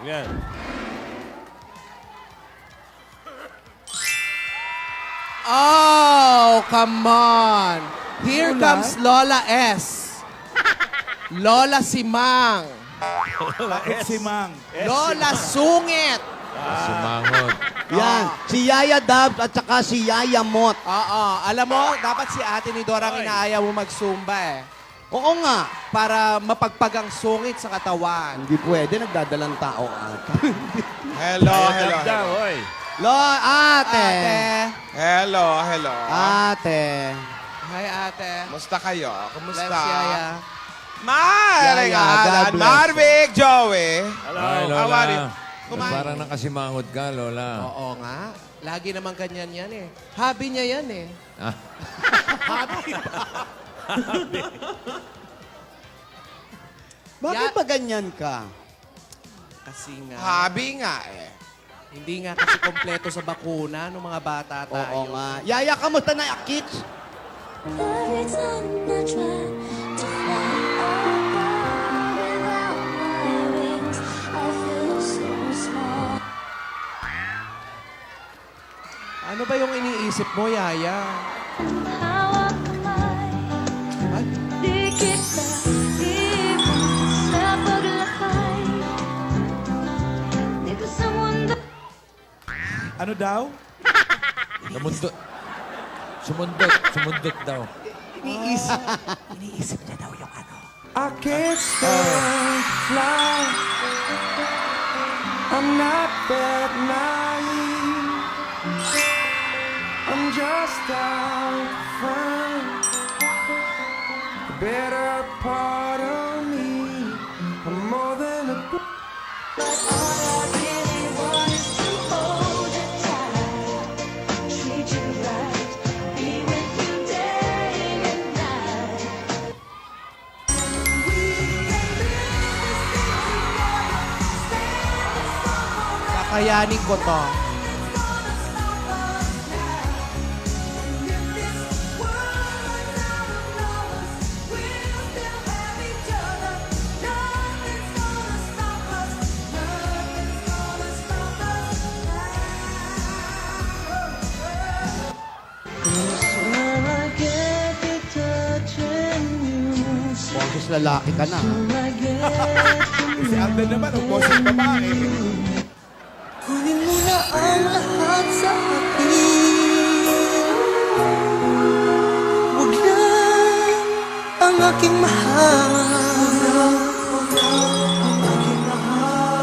Yan. Oh, come on. Here comes Lola S. Lola Simang. Bakit si Mang? Lola Sungit. Sumangot. Yan. Si Yaya Dabs at saka si Yaya Mot. Oo, alam mo, dapat si ate ni Dora ang inaaya mo mag-zumba eh. Oo nga. Para mapagpag ang sungit sa katawan. Hindi pwede. Nagdadalang tao ata. Hello, hello, Dab daw, hello. oy. Ate. Hello, hello. Ate. Hi ate. Kumusta kayo? Kumusta? Bless Yaya. Mar! Yaya, God bless. Marvic, Joey. Hello. Ay, Lola. How are you? Kumain. Parang nakasimangot ka, Lola. Oo nga. Lagi naman ganyan yan eh. Hobby niya yan eh. Ah, Bakit ba ganyan ka? Kasi nga, Habi nga eh. hindi nga kasi kompleto sa bakuna ng mga bata tayo. Oo nga. Yaya, kamusta na kids? Every time I try to fly apart without my wings, I feel so small. Ano ba yung iniisip mo, Yaya? How am I? Ay, Di kita ibig sa paglakay. Di ko sa mundo. Ano daw? sumundot. Sumundot daw. iniisip niya daw yung ano. I can't stand to fly. I'm not that naive. I'm just out to find the better part of me. I'm more than a But all I really want is to hold you tight, treat you right, be with you day and night. Kakayanin ko to. When I get to touching you, Boses lalaki ka na. I get to Si Alden naman, ang bossing babae. kunin mo na ang lahat sa akin. Huwag na ang aking mahal.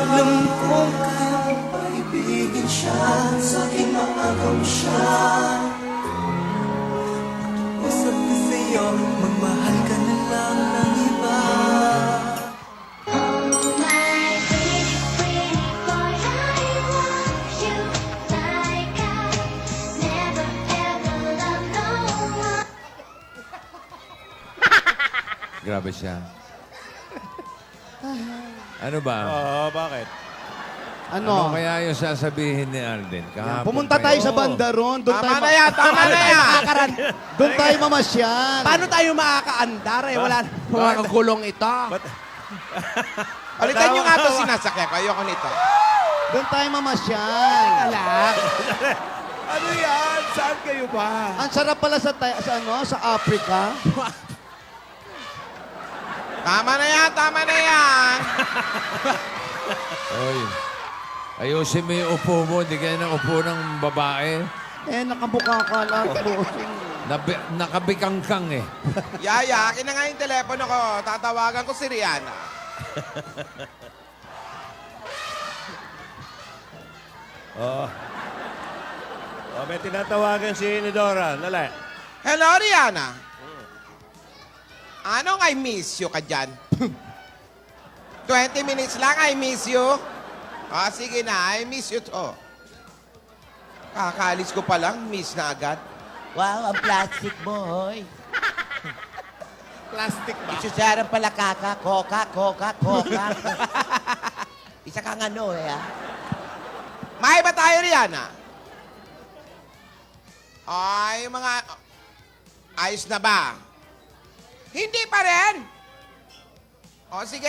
Alam kong kaya mo paibigin siya, sa aking maagaw siya. Usap ko sa'yo, magmahal ka na lang ng iba. Grabe siya. Ano ba? Oo, bakit? Ano Ano? kaya yung sasabihin ni Alden? Kahapon Pumunta pa tayo yun. sa bandaron. Doon Tama tayo, na yan, tama na yan. doon tayo mamasyal. Paano tayo makakaandar eh? Wala mga gulong ito. Palitan nyo nga ito sinasakyan ko. Ayoko nito. Doon tayo mamasyal. Alak. Ano yan? Saan kayo ba? Ang sarap pala sa Africa. Tama na yan, tama na yan. Oy. Ayusin mo yung upo mo. Hindi kayo ng upo ng babae. Nakabuka ka lang. Nakabikangkang eh. Yaya, akin na nga yung telepono ko. Tatawagan ko si Rihanna. Oo. Oh, may tinatawagan si Nidora. Lala. Hello, Rihanna. Anong I miss you ka dyan? 20 minutes lang, I miss you. Ah, sige na, I miss you to. Kakaalis ko pa lang, miss na agad. Wow, ang plastic mo, hoy. Plastic ba? Isusaran pala kaka, coca. Isa kang ano eh, ha? May ba tayo, Rihanna? Ay, mga... Ayos na ba? Hindi pa rin. O, sige.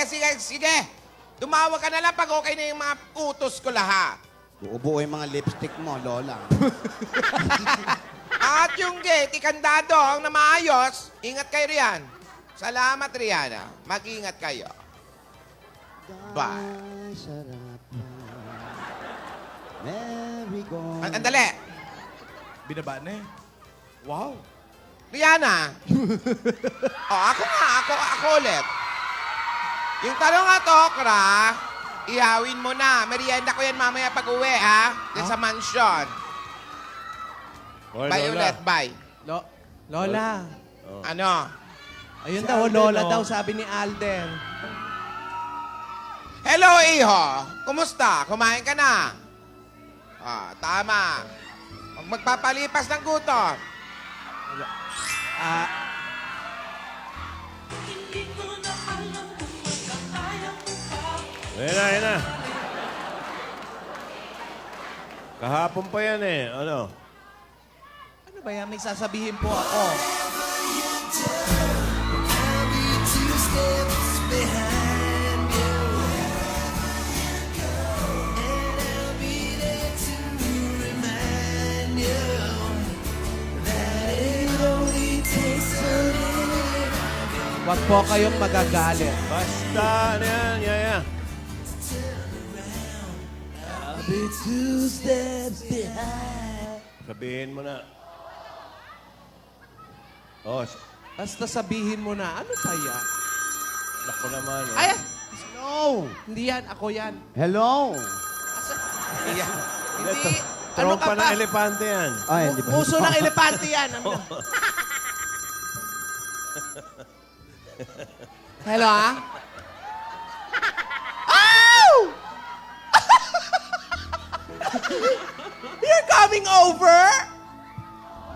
Tumawag ka na lang pag okay na yung mga utos ko lahat. Buo-buo yung mga lipstick mo, Lola. At yung gate, ikandado na maayos, ingat kayo riyan. Salamat, Rihanna. Mag-ingat kayo. Bye. Ay, sarap na. Merry go. Andali. Binaba na eh. Wow. Rihanna. Ako nga. Ako ulit. Yung tanong nga, Tokra, ihawin mo na. Merienda ko yan mamaya pag uwi, ha? Yan sa mansion. Hoy, Bye Lola. ulit, bye. Lola. Ano? Ayun Si daw, Alden, Lola oh. daw, sabi ni Alden. Hello, Iho. Kumusta? Kumain ka na? Tama. Huwag magpapalipas ng gutom. Ah, Ayan na. Kahapon pa yan eh. Ano? ano ba yan? May sasabihin po ako. Huwag po kayong magagalit. Basta, ano yan, yaya. Sabihin mo na. Oh, Basta sabihin mo na, ano pa yan? naku naman. Oh. Ay, Hello. hindi yan, ako yan. Hello. Hindi. Ano Trompa ka ng pa? elepante yan. Ay, hindi ba? Puso ng elepante yan. Ano? Hello, ah? Ow! You're coming over?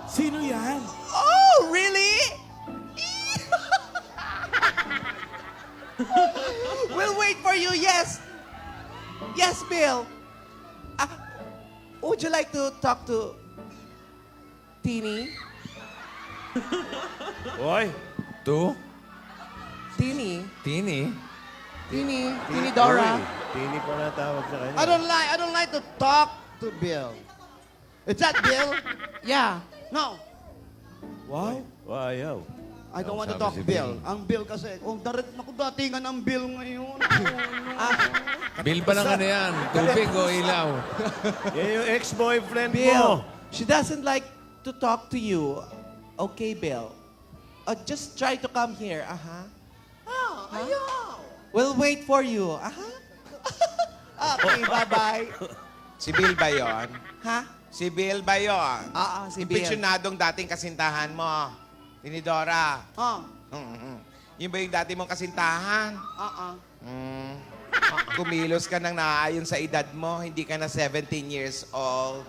Sino yan? Oh, really? We'll wait for you, yes. Yes, Bill. Would you like to talk to Tini? Hoy, Tu? Tini? Tini? Tini Dora? Tini pa na tawag sa kanya. I don't like to talk to Bill. Is that Bill? Yeah. No. Wow. Ayaw. I don't want to Sabi talk si Bill. Bill. Ang Bill kasi, naku, datingan ang Bill ngayon. Bill ba ng ano yan? Tubig o ilaw? Yan yung ex-boyfriend Bill, mo. she doesn't like to talk to you. Okay, Bill. Just try to come here. Oh, ayaw. We'll wait for you. Okay, bye-bye. Si Bill ba yun? Ha? Si Bill ba yun? Si Bill. Impesyonadong dating kasintahan mo. Tinidora. Ah, Yun ba yung dati mong kasintahan? ah. Kumilos ka nang naaayon sa edad mo, hindi ka na 17 years old.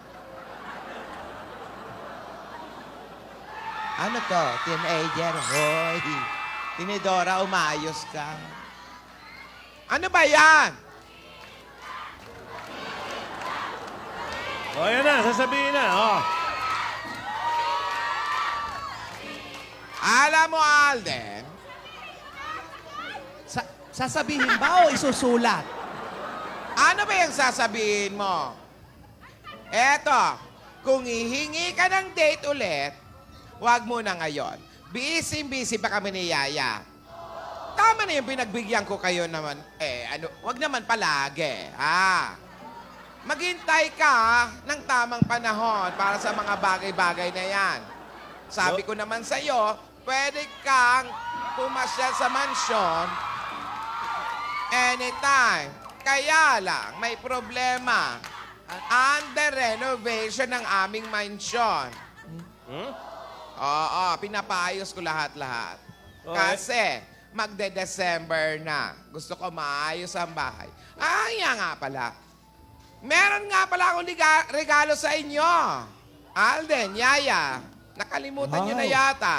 Ano to? Teenager? Hoy. Tinidora, umayos ka. Ano ba yan? O, yan na. Sasabihin na. Oh. Alam mo, Alden, Sasabihin ba o isusulat? ano ba yung sasabihin mo? Eto, kung hihingi ka ng date ulit, wag mo na ngayon. Busy pa kami ni Yaya. Tama na yung pinagbigyan ko kayo naman. Wag naman palagi, ha? Maghintay ka ng tamang panahon para sa mga bagay-bagay na yan. Sabi ko naman sa'yo, pwede kang pumasyal sa mansyon anytime. Kaya lang, may problema. Under renovation ng aming mansyon. Oo, pinapayos ko lahat-lahat. Okay. Kasi, magde-December na. Gusto ko maayos ang bahay. Yan nga pala. Meron nga pala akong regalo sa inyo. Alden, Yaya, nakalimutan nyo na Wow. yata.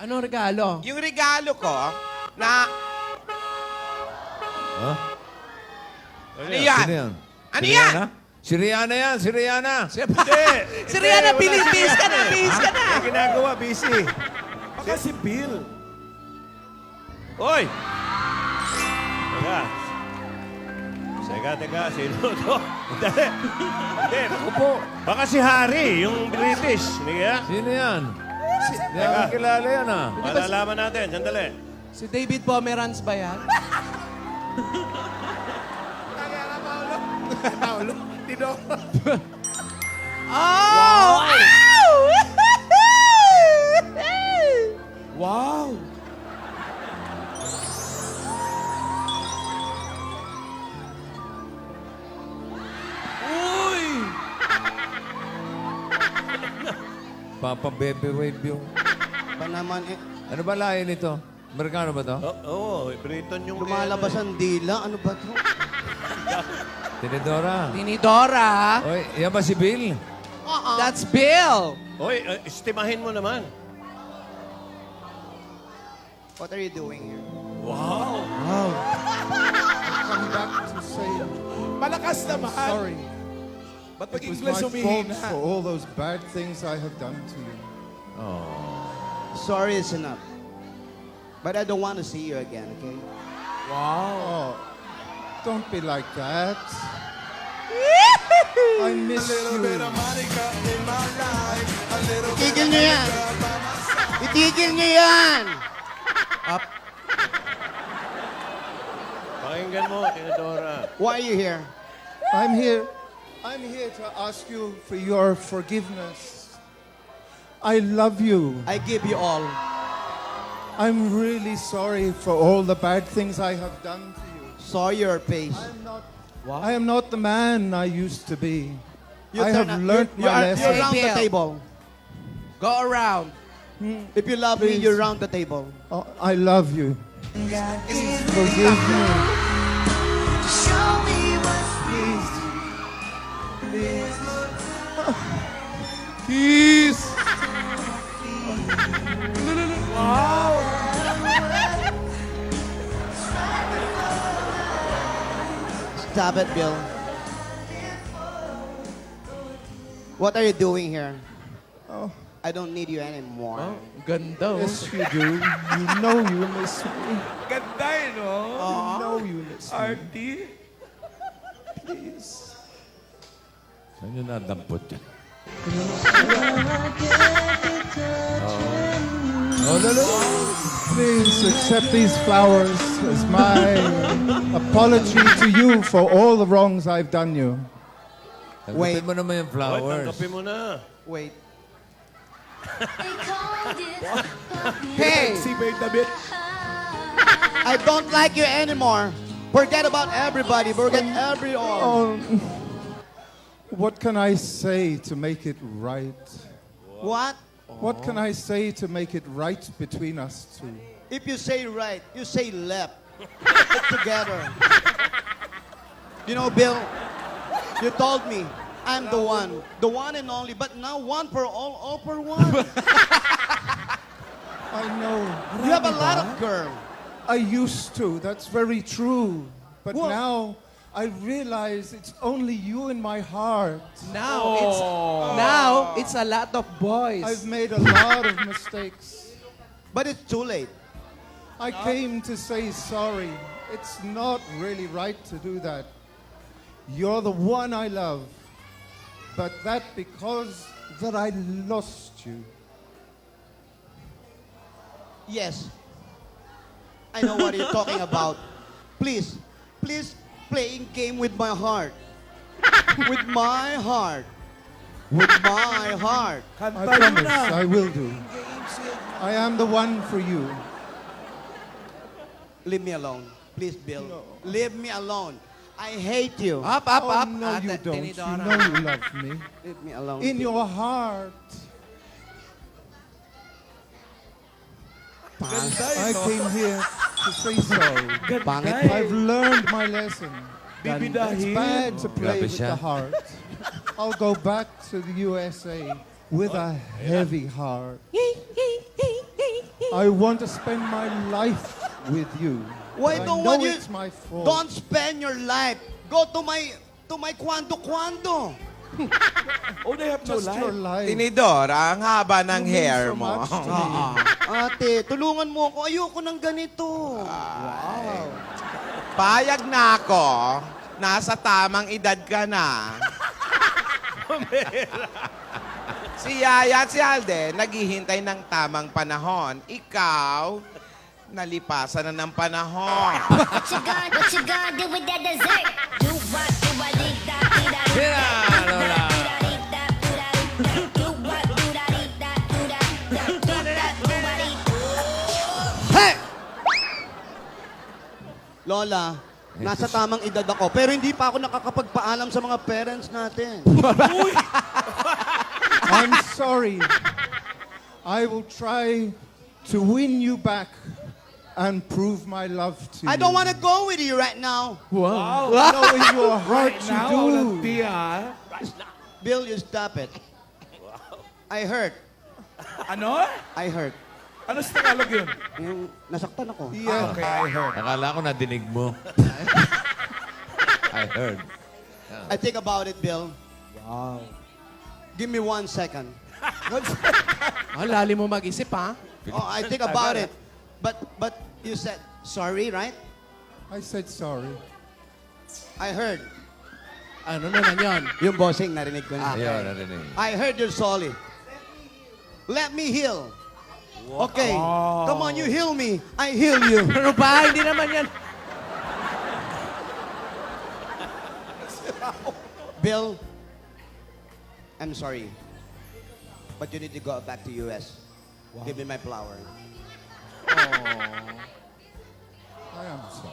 Anong regalo? Yung regalo ko na... Ano yan? Sino yan? Ano Si yan? Rihanna? Si Rihanna yan, si Rihanna. Hindi. Si Rihanna, bihis ka na, bihis ka na. May ginagawa, busy. Baka si Bill. Hoy! Teka. Teka, sino to? Dali. Hindi. Ako po. Baka si Harry, yung British. Hindi kaya? Sino yan? Hindi ako kilala yan ah. Malalaman natin. Sandali. Si David Pomeranz ba yan? Paolo, Tino. Oh! Wow. Uy! Papa Baby Wave yung... Ba naman eh, Ano ba lahi nito? Amerikano ba to? Oo, Briton yung... lumalabas ang dila. Ano ba to? Tinidora. Tinidora. Oy, yan ba si Bill? That's Bill. Hoy, estimahin mo naman. What are you doing here? Come back to say Malakas naman. sorry. Ba't It was pag-English my fault humihina? for all those bad things I have done to you. Sorry is enough. But I don't want to see you again, okay? Oh, don't be like that. I miss you. Itigil niyo yan! Itigil niyo yan! Pakinggan mo, Tinidora. Why are you here? I'm here to ask you for your forgiveness. I love you. I give you all. I'm really sorry for all the bad things I have done to you. Saw your face. I am not the man I used to be. You I turn have up- learned you're my lesson. round the Bill. table. Go around. If you love me, Please. you're round the table. Oh, I love you. Forgive me. Show me what's Please. Stop it, Bill. What are you doing here? Oh, I don't need you anymore. Ganda. yes, you do. You know you miss me. Ganda eh, no? You know you miss me. Artie. Please. Saan yun nadampot yan? Oh, dalo. Please accept these flowers as my apology to you for all the wrongs I've done you. Tanggapin mo naman yung Hoy, flowers. tanggapin mo na. Wait. they called it puppy. Hey, Si Bird David. I don't like you anymore. Forget about everybody. Forget every all. Oh, what can I say to make it right? What? What can I say to make it right between us two? If you say right, you say left. Put it together. You know, Bill, you told me I'm the one and only, but now one for all for one. I know. You have a lot of girls. I used to. That's very true. But What? now I realize it's only you in my heart. Now it's a lot of boys. I've made a lot of mistakes. But it's too late. I came to say sorry. It's not really right to do that. You're the one I love. But that because that I lost you. Yes. I know what you're talking about. Please playing game with my heart. With my heart. With my heart. I Kanta yun promise na. I will do. I am the one for you. Leave me alone. Please, Bill. Leave me alone. I hate you. Up. Oh, no, you Ate don't. You Tinidora. know you love me. Leave me alone. In your heart. I came here to say sorry. Pangit. I've learned my lesson. It's Bibidahin. bad to play Grabe with siya. the heart. I'll go back to the USA with a heavy heart. I want to spend my life with you. Why But don't I know want you- it's my fault. Don't spend your life. Go to my kwando. Oh, they have no Just your life. life. Tinidora, ang haba ng You mean hair so mo. much to me. Ate, tulungan mo ako. Ayoko ng ganito. Payag na ako. Nasa tamang edad ka na. Si Yaya at si Alden, naghihintay ng tamang panahon. Ikaw, nalipasan na ng panahon. What you gonna do with that dessert? Do what, do what, dee da, dee da, dee Sina, Lola? dee da, dee da, dee da. Do what, do da, dee da, do da, da, do da, do da, dee da. Hey! Lola, nasa tamang edad ako, pero hindi pa ako nakakapagpaalam sa mga parents natin. I'm sorry. I will try to win you back and prove my love to you. I don't want to go with you right now. Wow. I know in your heart you Now, do. walang tiya. Bill, you stop it. I hurt. Ano? I hurt. Ano sa Tagalog yun? Yung nasaktan ako. Yeah. Okay, I heard. Akala ko nadinig mo. I heard. I think about it, Bill. Wow. Give me 1 second. Lalim mo mag-isip, ha? Oh, I think about it. But you said sorry, right? I said sorry. I heard. Ano naman yun? Yung bossing, narinig ko na. Ayun, narinig. I heard you're sorry. Let me heal. Okay. Come on, you heal me. I heal you. Ano ba? Hindi naman yan. Bill, I'm sorry. But you need to go back to US. Give me my flower. I am sorry.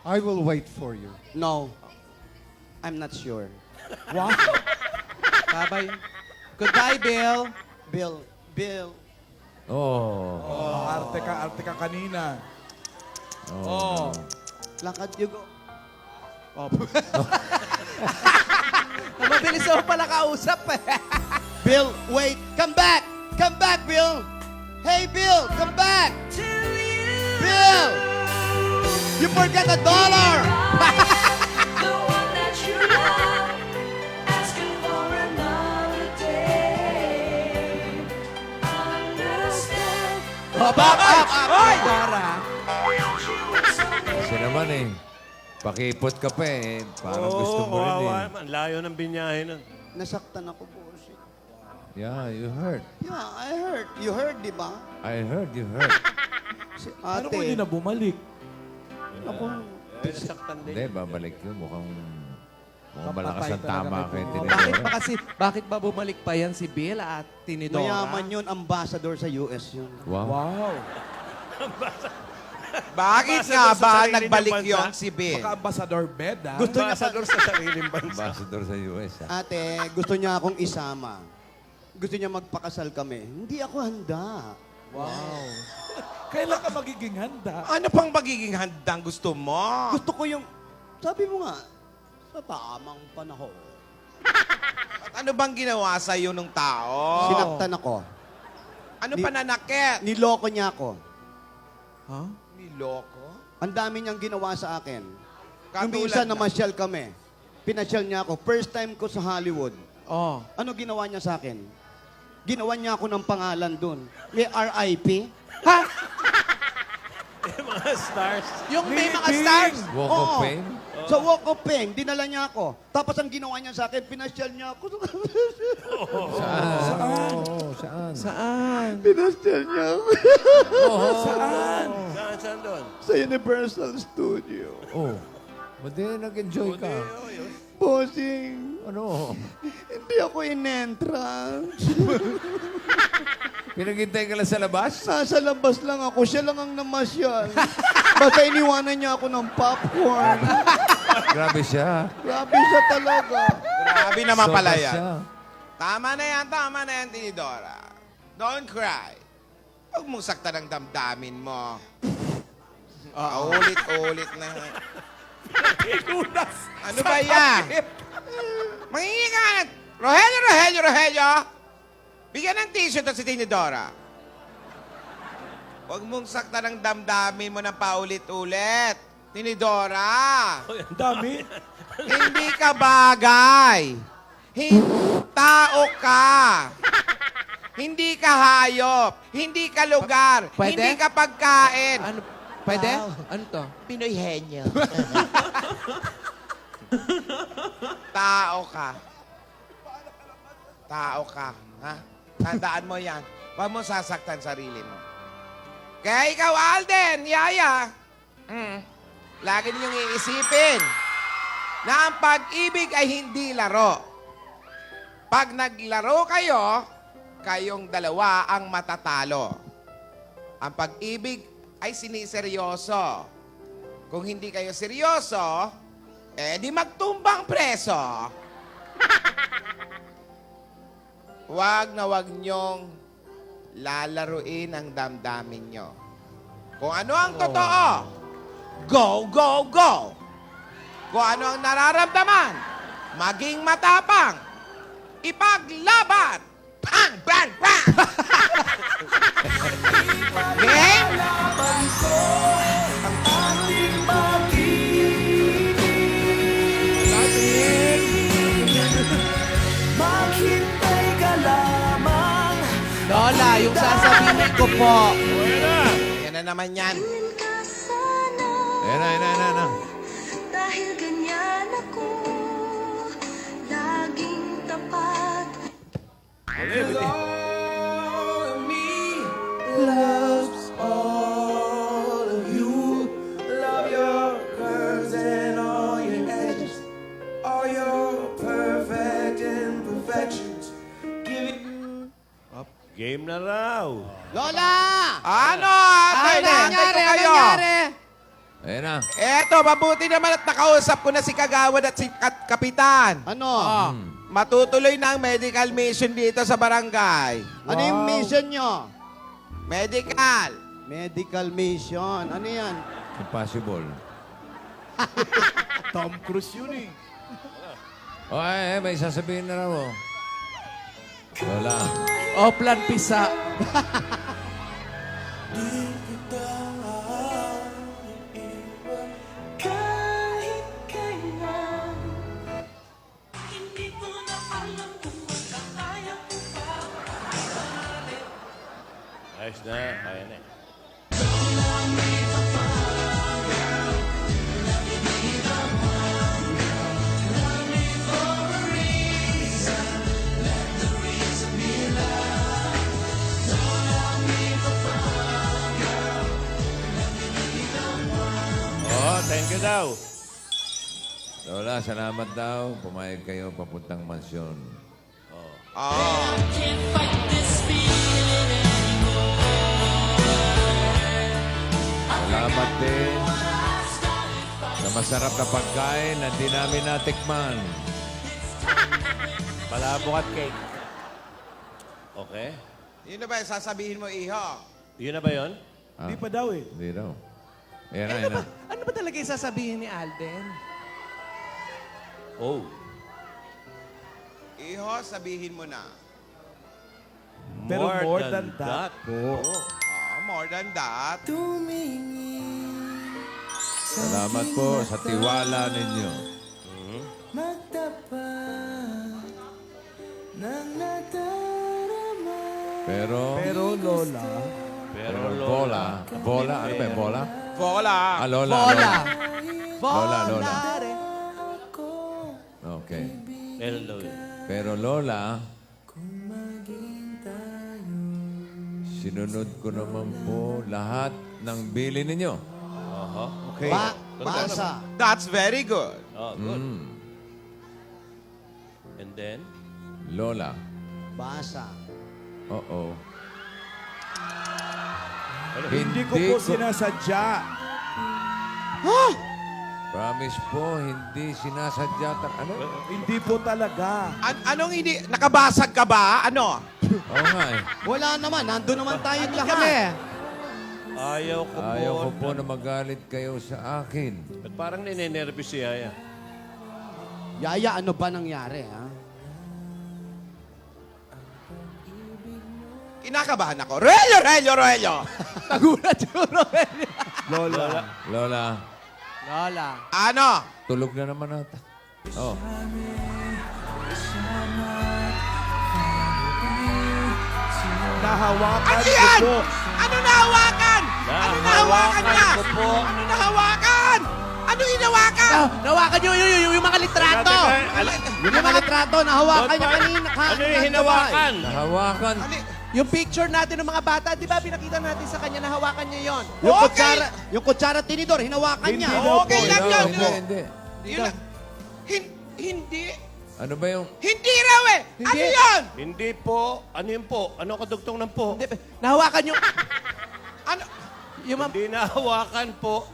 I will wait for you. No. I'm not sure. Bye-bye. Goodbye, Bill. Bill. Oh. Arte ka kanina. Oh. Lakad you go. Mabilis ako pala kausap, eh. Bill, wait. Come back. Come back, Bill. Hey, Bill, come back. Bill, you forgot $1. The one that you love, asking for another day. Understand. Up! Dora. Kasi naman eh. Pakipot ka pa eh. Parang gusto mo rin kawawa eh. naman. Layo ng binyahe nun. Nasaktan ako, bossing. Yeah, you heard. Yeah, I heard. You heard, di ba? I heard, you heard. Si Ano kung hindi ate. na bumalik? Saktan din. Hindi, babalik yun. Mukhang malakas ang Papatay talaga tama may kay bumawa. Tinidora. Bakit ba bumalik pa yan si Bill at Tinidora? Mayaman yun, ambassador sa US yun. Wow. Wow. Bakit Ambassador nga sa ba sarili nagbalik niyang bansa? yon si Bill? Baka ambassador bed, ha? Gusto niya Ambassador sa sariling bansa. Ambassador sa US, ha? Ate, gusto niya akong isama. Gusto niya magpakasal kami. Hindi ako handa. Wow. Kailan ka magiging handa? Ano pang magiging handang gusto mo? Gusto ko yung, sabi mo nga, sa tamang panahon. At ano bang ginawa sa'yo ng tao? Sinaktan ako. Ano pananakit? Niloko niya ako. Huh? Niloko? Ang dami niyang ginawa sa akin. Katulad Yung minsan na- namasyal kami. Pinasyal niya ako. First time ko sa Hollywood. Oh. Ano ginawa niya sa akin? Ginawa niya ako ng pangalan dun. May RIP. Yung mga stars. Yung may mga stars. Walk of Oo. Fame? Sa Walk of Fame, dinala niya ako. Tapos ang ginawa niya sa akin, pinasyal niya ako. Saan? Saan? Pinasyal niya ako. Saan doon? Sa Universal Studio. Oh. Buti nag-enjoy ka. Bossing, Ano? hindi ako in-entrance. Pinaghintay ka lang sa labas? Nasa labas lang ako. Siya lang ang namasyal. Basta iniwanan niya ako ng popcorn. Grabe siya. Grabe siya talaga. Grabe naman Sobra pala yan. siya. Tama na yan, Tinidora. Don't cry. Huwag mong saktan ang damdamin mo. Ulit-ulit na. Ano ba yan? Mangingi ka! Rogelio! Bigyan ng t-shirt at si Tinidora. Huwag mong saktan ang damdamin mo ng paulit-ulit. Tinidora! Ang dami. Hindi ka bagay. Tao ka. Hindi ka hayop. Hindi ka lugar. Pwede? Hindi ka pagkain. Ano? Pwede? Wow. Ano to? Pinoy henyo. Tao ka. Tao ka. Ha? Tandaan mo yan. Huwag mo sasaktan sarili mo. Kaya ikaw, Alden, Yaya, lagi ninyong iisipin na ang pag-ibig ay hindi laro. Pag naglaro kayo, kayong dalawa ang matatalo. Ang pag-ibig ay siniseryoso. Kung hindi kayo seryoso, di magtumbang preso. Huwag na huwag niyong lalaruin ang damdamin niyo. Kung ano ang totoo, go, go, go! Kung ano ang nararamdaman, maging matapang, ipaglaban! Bang, bang, bang! Game? Lola, yung sasabihin ko po. Yan na naman yan. ka sana Ayan na. dahil ganyan ako laging tapat. Game na raw. Lola! Ano? Ate, naantay ko kayo. Ayan na. Eto, mabuti naman at nakausap ko na si Kagawad at si Kapitan. Ano? Matutuloy na ang medical mission dito sa barangay. Ano yung mission nyo? Medical. Medical mission. Ano yan? Impossible. Tom Cruise yun eh. O, may sasabihin na raw. Oh. Lola. Oplan Pisa. Kahit kailan, hindi ko na alam kung magkakaya ko pa. Ayos na. Kaya na. Oh, thank you daw. Lola, salamat daw. Pumayag kayo papuntang mansyon. Salamat din sa masarap na pagkain na di namin natikman. Palabok at cake. Okay. Yun na ba yung sasabihin mo, Iho? Yun na ba yun? Hindi pa daw eh. Hindi daw. Ayan na. Ano ba talaga yung sasabihin ni Alden? Oh. Iho, sabihin mo na. Pero more than that po. More than that. Salamat po sa tiwala ninyo. Pero Lola, bola. Bola? Ano ba yung bola? Vola. Ah, Lola. Bola. Lola. Okay. Hello. Pero Lola, sinunod ko naman po lahat ng bili ninyo. Okay. Basa. That's very good. Oh, good. And then? Lola. Basa. Oo. hindi ko po sinasadya. Promise po, hindi sinasadya. Ano? Hindi po talaga. Anong hindi? Nakabasag ka ba? Ano? Oo nga eh. Wala naman. Nandun naman tayong lahat. Kami. Ayaw ko po. Ayaw ko po na magalit kayo sa akin. Ba't parang ninenervous si Yaya? Yaya, ano ba nangyari, ha? Kinakabahan ako. Relyo! Nagulat yung Rogelio. Lola. Lola, Lola. Ano? tulog na naman ata. Oh. Nahawakan Ano ko yan? po. Ano nahawakan? nahawakan niya? ko po. Ano nahawakan? Ano hinawakan? Nawakan nyo yung mga litrato. Yung mga litrato, nahawakan niya kanina. Ano yung hinawakan? Nahawakan. Yung picture natin ng mga bata, di ba pinakita natin sa kanya, nahawakan niya yon. Okay. Yung kutsara tinidor, hinawakan niya. Okay lang Hindi, yun. hindi. Yun lang. Hindi. Ano ba yung... Hindi raw eh. Ano yun? Hindi po. Ano yun po? Ano kadugtong ng po? Nahawakan yung... Ano? Yung, Hindi nahawakan po.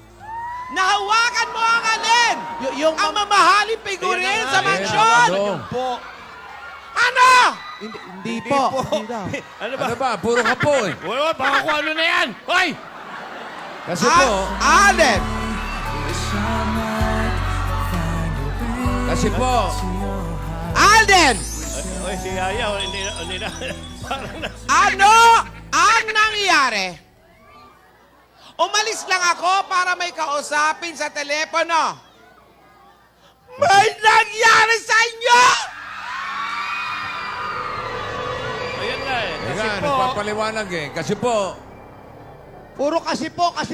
Nahawakan mo ang alin? yung Ang mamahaling figurin Ayan na sa nga, mansyon. Ano? Yun po. Ano? hindi po. Hindi daw. Ano ba? Ano ba? Puro ka po eh. Wala, baka kung ano na yan. Hoy! Kasi po... Alin? Kasi po... Alden! Hoy, si Yaya. Hindi na. Parang na. Ano ang nangyari? Umalis lang ako para may kausapin sa telepono. May nangyari sa inyo! Ayan nga eh. Kasi Teka, po. nagpapaliwanag eh. Kasi po... Puro kasi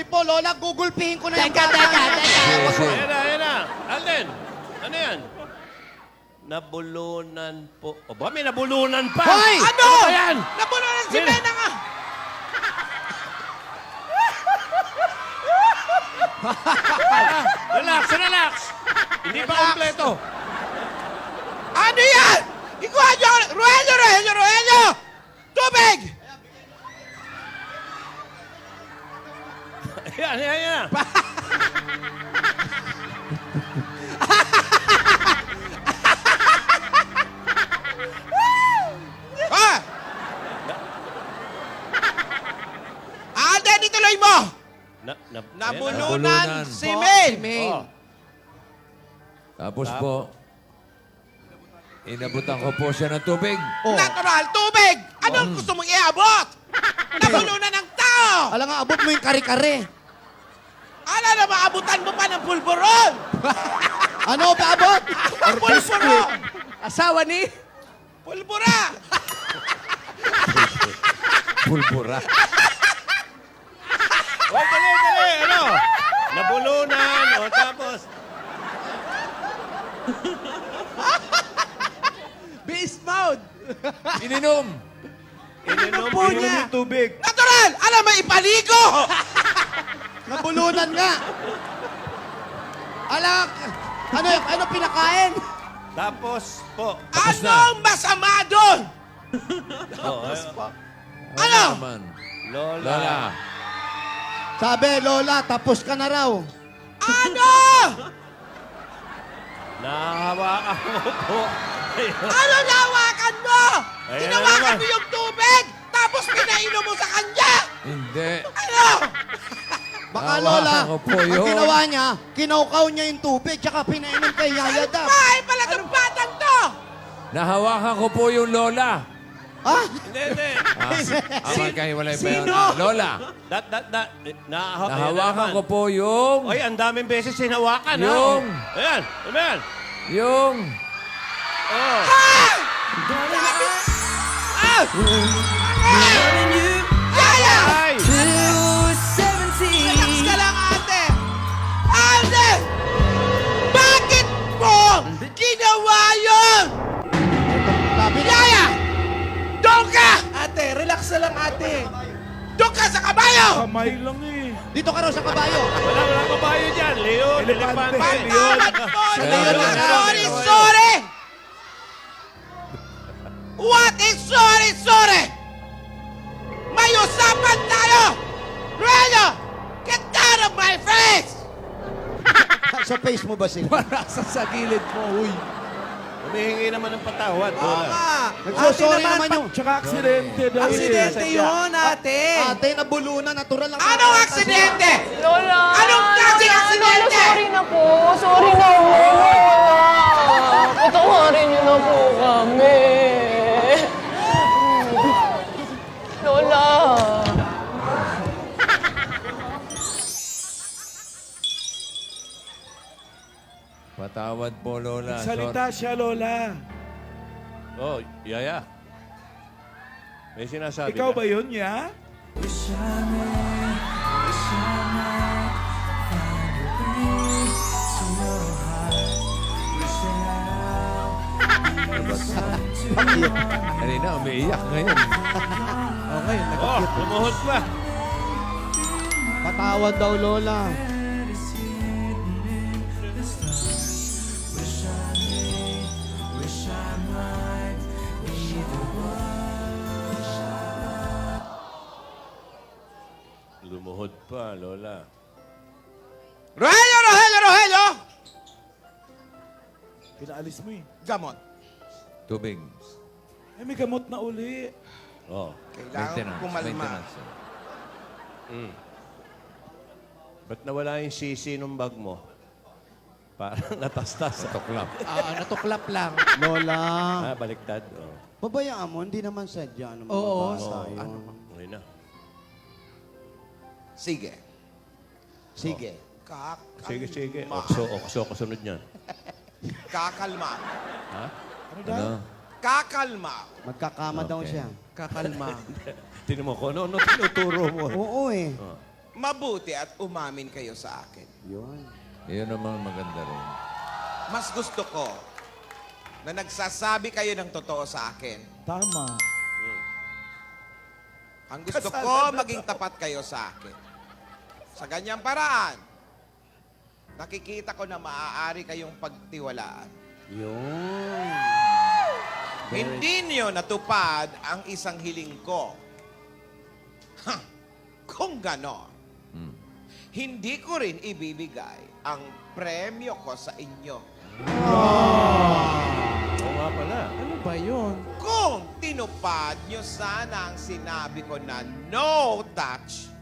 po, Lola, gugulpihin ko na yung Teka. Kasi, Ayan na. Alden, ano yan? Nabulunan po. O ba, may nabulunan pa? Hoy! Ano? ba yan? Nabunulan si Yan. Mena nga! Relax. Hindi pa kompleto. Ano yan? Ikuha niyo! Rogelio! Tubig! Ayan. Ah! Alden, ituloy mo! Nabulunan Nabulunan. si May! Oh. tapos po... Inabutan ko po siya ng tubig. Natural tubig! Anong gusto mong iabot? Nabulunan ng tao! Alam nga, abot mo yung kare-kare. Ala na maabutan mo pa ng pulburon! Ano pa abot? Pulburon! Asawa ni... Pulbura! Pulbura. Hoy, dali. Ano? Nabulunan. O, tapos. Beast mode. Ininom. Ininom po niya. yung tubig. Natural! Alam mo, ipaligo! Nabulunan nga. Alak! Ano pinakain? Tapos po. Tapos na. Anong masama doon? Ano? Naman. Lola. Lola. Sabi, Lola, tapos ka na raw. Ano? Nahawakan mo po. Ano nawakan mo? Ayan Hinawakan naman. mo yung tubig, tapos pinainom mo sa kanya? Hindi. Ano? Baka Hawakan Lola, ko po ang yun. ginawa niya, kinaukaw niya yung tubig, tsaka pinainom kay Yaya Dap. Bahay pala itong batang to! Nahawakan ko po yung Lola. Ha? Hindi. Magkahiwalay pa yun. Sino? Lola. Nahawakan Nahawakan ko po yung... Oy, ang daming beses hinawakan. Yung... Ha? Ayan. Ano yan? Yung... Oh. Yaya! Ay! Relax ka lang, ate! Ate! Bakit mo ginawa yun? Yaya! Doon ka! Ate, relax na lang ate. Doon ka sa kabayo! Kamay lang eh. Dito ka raw sa kabayo. Wala kabayo dyan. Leon, Elepante. elepante. Patawad mo! Sorry. Sorry! What is sorry? May usapan tayo! Ruelo! Get out of my face! Sa face mo ba sila? Sa gilid mo, uy. Humihingi naman ng patawad. Oo Lola. nga. Nagsosorry naman yung... Tsaka aksidente daw eh. Aksidente yun, ate. Ate, nabulunan, natural lang. Anong aksidente? Lola! Anong klaseng Lola, aksidente? sorry na po. Sorry na po. Lola! Patawarin niyo na po kami. Lola! Patawad po, Lola. Salita siya, Lola. Oh, Yaya. May sinasabi Ikaw ka? ba yun, ya? Kanina, umiiyak ngayon. Oh, ngayon, Oh, lumuhod pa. Patawad daw, Lola. Lumuhod pa, Lola. Rogelio, Rogelio, Rogelio! Pinaalis mo eh. Gamot. Tubig. Eh, may gamot na uli. Oh. Kailangan kumalma. Ba't nawala yung sisi ng bag mo? Parang natastas. Tuklap. Natuklap lang. Lola. Baliktad. Oh. Babayaan mo, hindi naman sadya ng mga Oo. bata yun. Okay na. Sige. Sige. Sige, sige. Kakalma. Okso, kasunod niyan. Kakalma. Ano daw? Ano? Kakalma. Magkakama daw Okay. siya. Kakalma. Tinan mo ko, ano tinuturo mo? Oo eh. Mabuti at umamin kayo sa akin. Yun. Iyon naman maganda rin. Mas gusto ko na nagsasabi kayo ng totoo sa akin. Tama. Ang gusto ko, maging tapat kayo sa akin. Sa ganyang paraan, nakikita ko na maaari kayong pagtiwalaan. Yun. Hindi niyo natupad ang isang hiling ko. Ha! Kung ganon, hindi ko rin ibibigay ang premyo ko sa inyo. Oo nga pala. Ano ba yun? Kung tinupad niyo sana ang sinabi ko na no touch,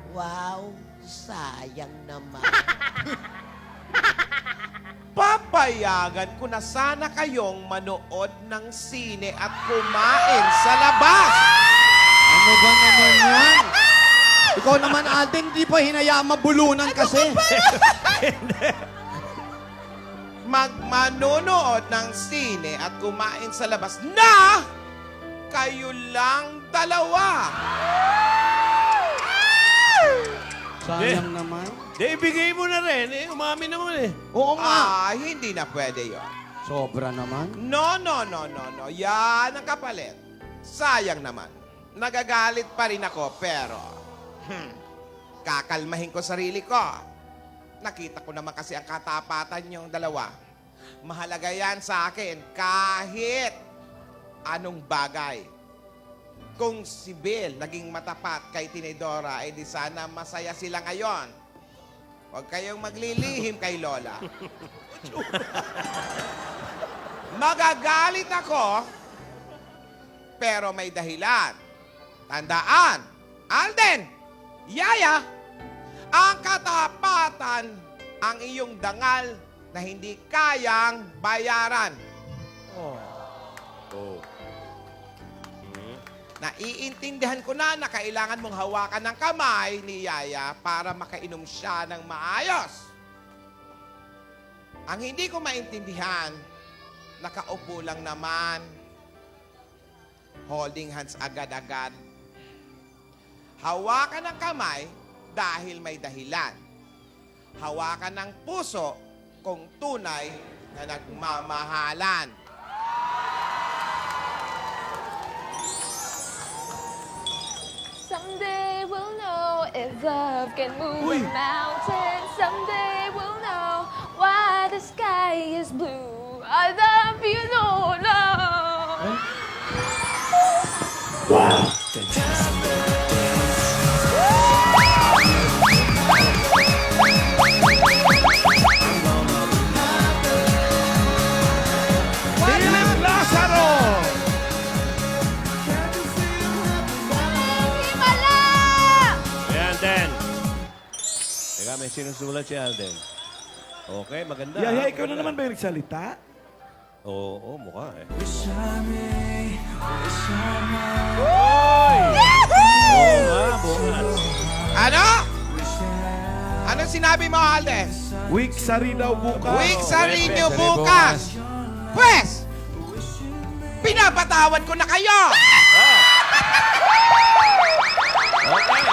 Wow, sayang naman. papayagan ko na sana kayong manood ng sine at kumain sa labas. Ano ba naman yan? Ikaw naman, Alden, di pa hinayaan mabulunan kasi. Manonood ng sine at kumain sa labas na kayo lang dalawa. Sayang naman. Di, ibigay mo na rin. Umamin naman eh. Oo nga. Hindi na pwede yon. Sobra naman. No. Yan ang kapalit. Sayang naman. Nagagalit pa rin ako, pero kakalmahin ko sarili ko. Nakita ko naman kasi ang katapatan niyong dalawa. Mahalaga yan sa akin kahit anong bagay. Kung si Bill naging matapat kay Tinidora, di sana masaya sila ngayon. Huwag kayong maglilihim kay Lola. Magagalit ako, pero may dahilan. Tandaan, Alden, Yaya, ang katapatan ang iyong dangal na hindi kayang bayaran. Oh. Naiintindihan ko na kailangan mong hawakan ng kamay ni Yaya para makainom siya ng maayos. Ang hindi ko maintindihan, nakaupo lang naman, holding hands agad-agad. Hawakan ng kamay dahil may dahilan. Hawakan ng puso kung tunay na nagmamahalan. Someday we'll know if love can move a mountain. Someday we'll know why the sky is blue. I love you, Lola. Philip Lazaro! Himala! Ayan, Den. Teka, may sinusulat si Alden. Okay, maganda. Yaya, ikaw na naman ba yung nagsalita? Oo, mukha eh. Oy! Oo nga, bukas. Ano? Ano sinabi mo, Alden? Week sa rin daw bukas. Week sa Pwede, rinyo pwede bukas. Pwes, pinapatawad ko na kayo. Okay.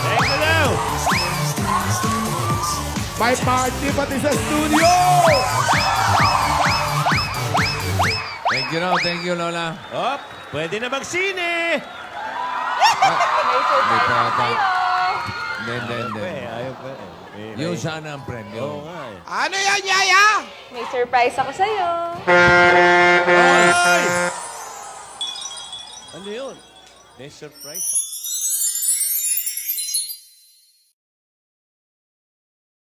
Thank you daw. May party pati sa studio! Thank you, Lola. Op, pwede na magsine! May surprise pa na ata. kayo. Hindi. Ayaw pa eh. Yung sana ang premyo. Oo nga eh. Ano yan, Yaya? May surprise ako sa'yo. Ano yun? May surprise.